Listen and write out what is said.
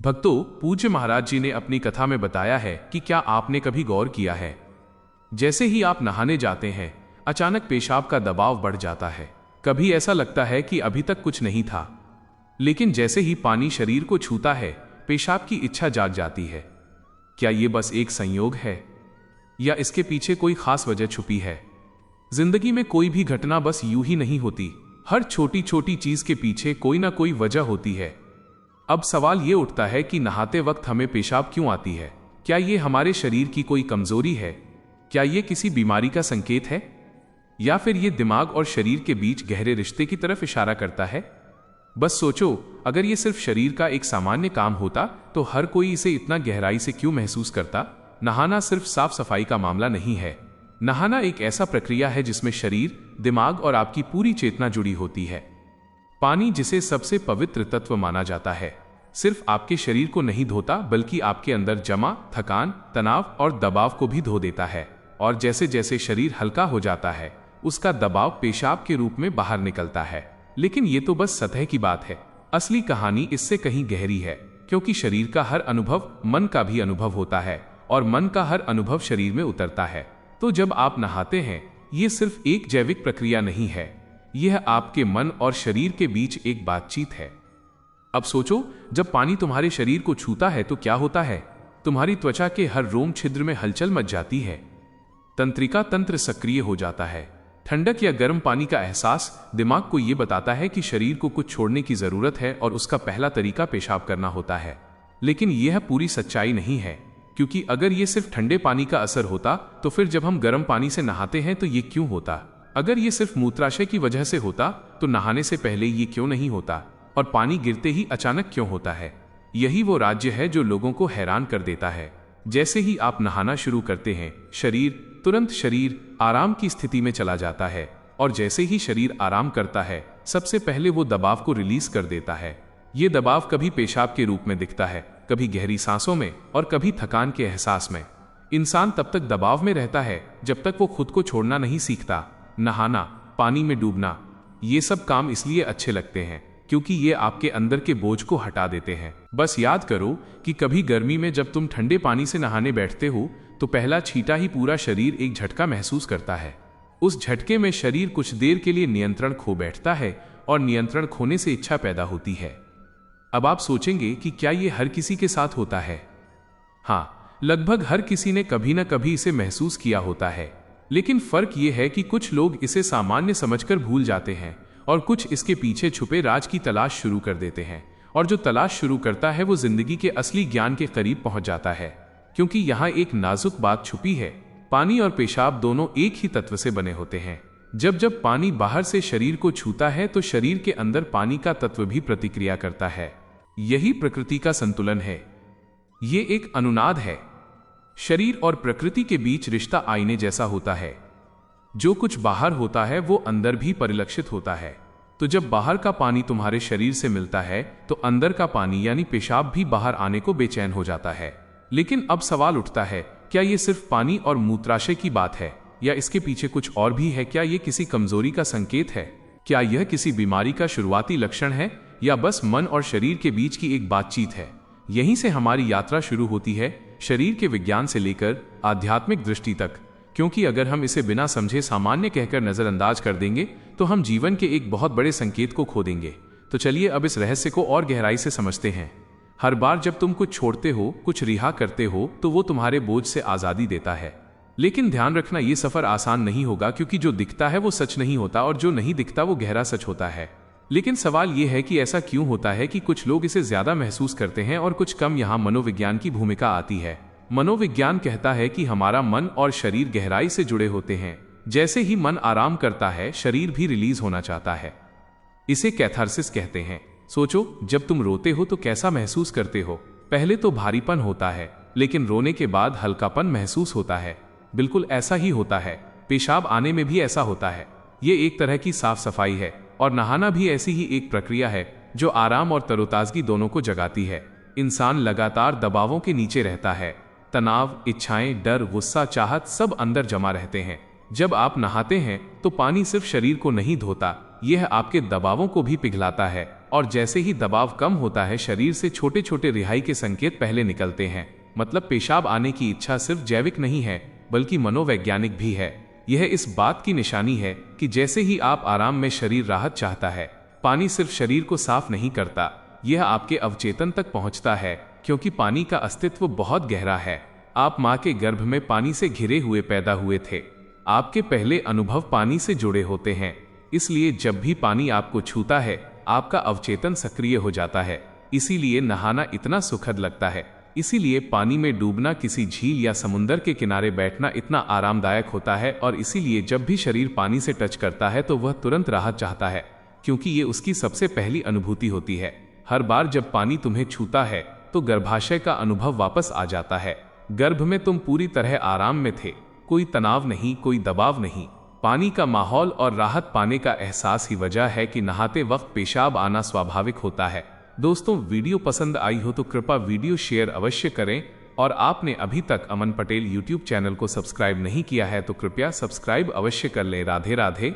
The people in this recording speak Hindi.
भक्तों, पूज्य महाराज जी ने अपनी कथा में बताया है कि क्या आपने कभी गौर किया है, जैसे ही आप नहाने जाते हैं अचानक पेशाब का दबाव बढ़ जाता है। कभी ऐसा लगता है कि अभी तक कुछ नहीं था, लेकिन जैसे ही पानी शरीर को छूता है पेशाब की इच्छा जाग जाती है। क्या ये बस एक संयोग है या इसके पीछे कोई खास वजह छुपी है? जिंदगी में कोई भी घटना बस यूं ही नहीं होती, हर छोटी छोटी चीज के पीछे कोई ना कोई वजह होती है। अब सवाल ये उठता है कि नहाते वक्त हमें पेशाब क्यों आती है? क्या ये हमारे शरीर की कोई कमजोरी है? क्या ये किसी बीमारी का संकेत है, या फिर ये दिमाग और शरीर के बीच गहरे रिश्ते की तरफ इशारा करता है? बस सोचो, अगर ये सिर्फ शरीर का एक सामान्य काम होता तो हर कोई इसे इतना गहराई से क्यों महसूस करता? नहाना सिर्फ साफ सफाई का मामला नहीं है। नहाना एक ऐसा प्रक्रिया है जिसमें शरीर, दिमाग और आपकी पूरी चेतना जुड़ी होती है। पानी, जिसे सबसे पवित्र तत्व माना जाता है, सिर्फ आपके शरीर को नहीं धोता बल्कि आपके अंदर जमा थकान, तनाव और दबाव को भी धो देता है। और जैसे जैसे शरीर हल्का हो जाता है उसका दबाव पेशाब के रूप में बाहर निकलता है। लेकिन ये तो बस सतह की बात है। असली कहानी इससे कहीं गहरी है, क्योंकि शरीर का हर अनुभव मन का भी अनुभव होता है और मन का हर अनुभव शरीर में उतरता है। तो जब आप नहाते हैं ये सिर्फ एक जैविक प्रक्रिया नहीं है, यह आपके मन और शरीर के बीच एक बातचीत है। अब सोचो, जब पानी तुम्हारे शरीर को छूता है तो क्या होता है? तुम्हारी त्वचा के हर रोम छिद्र में हलचल मच जाती है, तंत्रिका तंत्र सक्रिय हो जाता है। ठंडक या गर्म पानी का एहसास दिमाग को यह बताता है कि शरीर को कुछ छोड़ने की जरूरत है और उसका पहला तरीका पेशाब करना होता है। लेकिन यह पूरी सच्चाई नहीं है, क्योंकि अगर यह सिर्फ ठंडे पानी का असर होता तो फिर जब हम गर्म पानी से नहाते हैं तो ये क्यों होता? अगर ये सिर्फ मूत्राशय की वजह से होता तो नहाने से पहले ये क्यों नहीं होता, और पानी गिरते ही अचानक क्यों होता है? यही वो राज्य है जो लोगों को हैरान कर देता है। जैसे ही आप नहाना शुरू करते हैं तुरंत शरीर आराम की स्थिति में चला जाता है, और जैसे ही शरीर आराम करता है सबसे पहले वो दबाव को रिलीज कर देता है। ये दबाव कभी पेशाब के रूप में दिखता है, कभी गहरी सांसों में और कभी थकान के एहसास में। इंसान तब तक दबाव में रहता है जब तक वो खुद को छोड़ना नहीं सीखता। नहाना, पानी में डूबना, ये सब काम इसलिए अच्छे लगते हैं क्योंकि ये आपके अंदर के बोझ को हटा देते हैं। बस याद करो कि कभी गर्मी में जब तुम ठंडे पानी से नहाने बैठते हो तो पहला छींटा ही पूरा शरीर एक झटका महसूस करता है। उस झटके में शरीर कुछ देर के लिए नियंत्रण खो बैठता है और नियंत्रण खोने से इच्छा पैदा होती है। अब आप सोचेंगे कि क्या ये हर किसी के साथ होता है? हाँ, लगभग हर किसी ने कभी ना कभी इसे महसूस किया होता है। लेकिन फर्क ये है कि कुछ लोग इसे सामान्य समझकर भूल जाते हैं और कुछ इसके पीछे छुपे राज की तलाश शुरू कर देते हैं। और जो तलाश शुरू करता है वो जिंदगी के असली ज्ञान के करीब पहुंच जाता है, क्योंकि यहाँ एक नाजुक बात छुपी है। पानी और पेशाब दोनों एक ही तत्व से बने होते हैं। जब जब पानी बाहर से शरीर को छूता है तो शरीर के अंदर पानी का तत्व भी प्रतिक्रिया करता है। यही प्रकृति का संतुलन है। ये एक अनुनाद है। शरीर और प्रकृति के बीच रिश्ता आईने जैसा होता है। जो कुछ बाहर होता है वो अंदर भी परिलक्षित होता है। तो जब बाहर का पानी तुम्हारे शरीर से मिलता है तो अंदर का पानी यानी पेशाब भी बाहर आने को बेचैन हो जाता है। लेकिन अब सवाल उठता है, क्या ये सिर्फ पानी और मूत्राशय की बात है या इसके पीछे कुछ और भी है? क्या ये किसी कमजोरी का संकेत है? क्या यह किसी बीमारी का शुरुआती लक्षण है, या बस मन और शरीर के बीच की एक बातचीत है? यहीं से हमारी यात्रा शुरू होती है, शरीर के विज्ञान से लेकर आध्यात्मिक दृष्टि तक। क्योंकि अगर हम इसे बिना समझे सामान्य कहकर नजरअंदाज कर देंगे तो हम जीवन के एक बहुत बड़े संकेत को खो देंगे। तो चलिए अब इस रहस्य को और गहराई से समझते हैं। हर बार जब तुम कुछ छोड़ते हो, कुछ रिहा करते हो, तो वो तुम्हारे बोझ से आजादी देता है। लेकिन ध्यान रखना, ये सफर आसान नहीं होगा, क्योंकि जो दिखता है वो सच नहीं होता और जो नहीं दिखता वो गहरा सच होता है। लेकिन सवाल ये है कि ऐसा क्यों होता है कि कुछ लोग इसे ज्यादा महसूस करते हैं और कुछ कम? यहाँ मनोविज्ञान की भूमिका आती है। मनोविज्ञान कहता है कि हमारा मन और शरीर गहराई से जुड़े होते हैं। जैसे ही मन आराम करता है शरीर भी रिलीज होना चाहता है। इसे कैथार्सिस कहते हैं। सोचो, जब तुम रोते हो तो कैसा महसूस करते हो? पहले तो भारीपन होता है, लेकिन रोने के बाद हल्कापन महसूस होता है। बिल्कुल ऐसा ही होता है। पेशाब आने में भी ऐसा होता है। ये एक तरह की साफ सफाई है, और नहाना भी ऐसी ही एक प्रक्रिया है जो आराम और तरोताजगी दोनों को जगाती है। इंसान लगातार दबावों के नीचे रहता है। तनाव, इच्छाएं, डर, गुस्सा, चाहत सब अंदर जमा रहते हैं। जब आप नहाते हैं तो पानी सिर्फ शरीर को नहीं धोता, यह आपके दबावों को भी पिघलाता है। और जैसे ही दबाव कम होता है शरीर से छोटे छोटे रिहाई के संकेत पहले निकलते हैं। मतलब पेशाब आने की इच्छा सिर्फ जैविक नहीं है बल्कि मनोवैज्ञानिक भी है। यह इस बात की निशानी है कि जैसे ही आप आराम में शरीर राहत चाहता है, पानी सिर्फ शरीर को साफ नहीं करता, यह आपके अवचेतन तक पहुंचता है, क्योंकि पानी का अस्तित्व बहुत गहरा है। आप माँ के गर्भ में पानी से घिरे हुए पैदा हुए थे। आपके पहले अनुभव पानी से जुड़े होते हैं, इसलिए जब भी पानी आपको छूता है आपका अवचेतन सक्रिय हो जाता है। इसीलिए नहाना इतना सुखद लगता है। इसीलिए पानी में डूबना, किसी झील या समुंदर के किनारे बैठना इतना आरामदायक होता है। और इसीलिए जब भी शरीर पानी से टच करता है तो वह तुरंत राहत चाहता है, क्योंकि ये उसकी सबसे पहली अनुभूति होती है। हर बार जब पानी तुम्हें छूता है तो गर्भाशय का अनुभव वापस आ जाता है। गर्भ में तुम पूरी तरह आराम में थे, कोई तनाव नहीं, कोई दबाव नहीं। पानी का माहौल और राहत पाने का एहसास ही वजह है कि नहाते वक्त पेशाब आना स्वाभाविक होता है। दोस्तों, वीडियो पसंद आई हो तो कृपया वीडियो शेयर अवश्य करें, और आपने अभी तक अमन पटेल यूट्यूब चैनल को सब्सक्राइब नहीं किया है तो कृपया सब्सक्राइब अवश्य कर लें। राधे राधे।